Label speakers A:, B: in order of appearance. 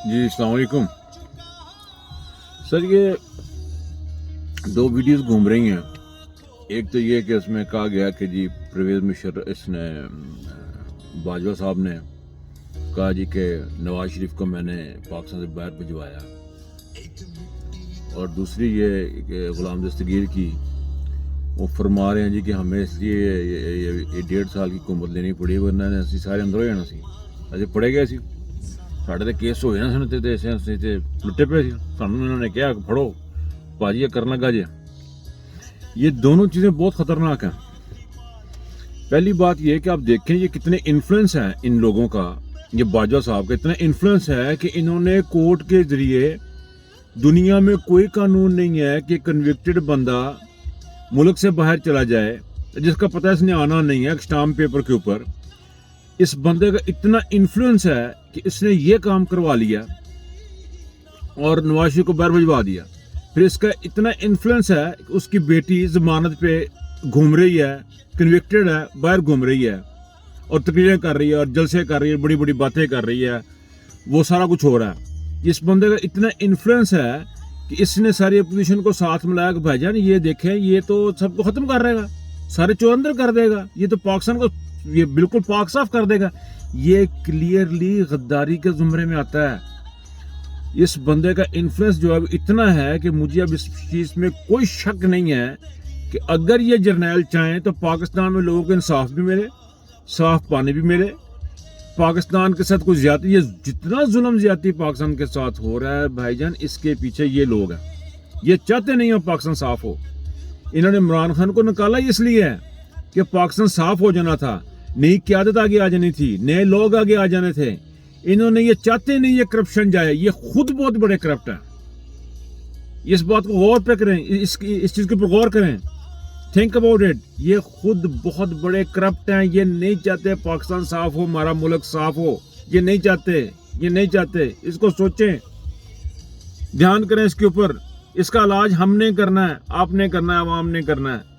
A: جی السلام علیکم سر، یہ دو ویڈیوز گھوم رہی ہیں. ایک تو یہ کہ اس میں کہا گیا کہ جی پرویز مشرف اس نے باجوہ صاحب نے کہا جی کہ نواز شریف کو میں نے پاکستان سے باہر بھجوایا، اور دوسری یہ کہ غلام دستگیر کی وہ فرما رہے ہیں جی کہ ہمیں اس لیے یہ 1.5 سال کی حکومت لینی پڑی، ورنہ اسی سارے اندر ہو جانا سی اجے پڑے گئے سی ساڈے تے کیس ہوئے نا سن تے اسی تے لٹے پے سی سانوں انہوں نے کہا کہ پھڑو باجی یہ کرنا لگا جی. یہ دونوں چیزیں بہت خطرناک ہیں. پہلی بات یہ کہ آپ دیکھیں یہ کتنے انفلوئنس ہیں ان لوگوں کا، یہ باجوہ صاحب کا اتنا انفلوئنس ہے کہ انہوں نے کورٹ کے ذریعے دنیا میں کوئی قانون نہیں ہے کہ کنوکٹڈ بندہ ملک سے باہر چلا جائے جس کا پتہ اس نے آنا نہیں ہے اسٹامپ پیپر کے اوپر. اس بندے کا اتنا انفلوئنس ہے کہ اس نے یہ کام کروا لیا اور نواز شریف کو باہر بھجوا دیا. پھر اس کا اتنا انفلوئنس ہے کہ اس کی بیٹی ضمانت پہ گھوم رہی ہے، کنوکٹڈ ہے، باہر گھوم رہی ہے اور تقریریں کر رہی ہے اور جلسے کر رہی ہے، بڑی بڑی باتیں کر رہی ہے، وہ سارا کچھ ہو رہا ہے. اس بندے کا اتنا انفلوئنس ہے کہ اس نے ساری اپوزیشن کو ساتھ ملایا کہ بھائی جان یہ دیکھیں یہ تو سب کو ختم کر رہے گا، سارے چورندر کر دے گا، یہ تو پاکستان کو یہ بالکل پاک صاف کر دے گا. یہ کلیئرلی غداری کے زمرے میں آتا ہے. اس بندے کا انفلوئنس جو اب اتنا ہے کہ مجھے اب اس چیز میں کوئی شک نہیں ہے کہ اگر یہ جرنیل چاہیں تو پاکستان میں لوگوں کو انصاف بھی ملے، صاف پانی بھی ملے. پاکستان کے ساتھ کوئی زیادتی، یہ جتنا ظلم زیادتی پاکستان کے ساتھ ہو رہا ہے بھائی جان، اس کے پیچھے یہ لوگ ہیں. یہ چاہتے نہیں ہو پاکستان صاف ہو. انہوں نے عمران خان کو نکالا اس لیے ہے کہ پاکستان صاف ہو جانا تھا، نئی قیادت آگے آ جانی تھی، نئے لوگ آگے آ جانے تھے. انہوں نے یہ چاہتے نہیں یہ کرپشن جائے. یہ خود بہت بڑے کرپٹ ہیں. اس بات کو غور پہ کریں، اس چیز کے اوپر غور کریں، تھنک اباؤٹ اٹ. یہ خود بہت بڑے کرپٹ ہیں. یہ نہیں چاہتے پاکستان صاف ہو، ہمارا ملک صاف ہو. یہ نہیں چاہتے، یہ نہیں چاہتے. اس کو سوچیں، دھیان کریں اس کے اوپر. اس کا علاج ہم نے کرنا ہے، آپ نے کرنا ہے، عوام نے کرنا ہے.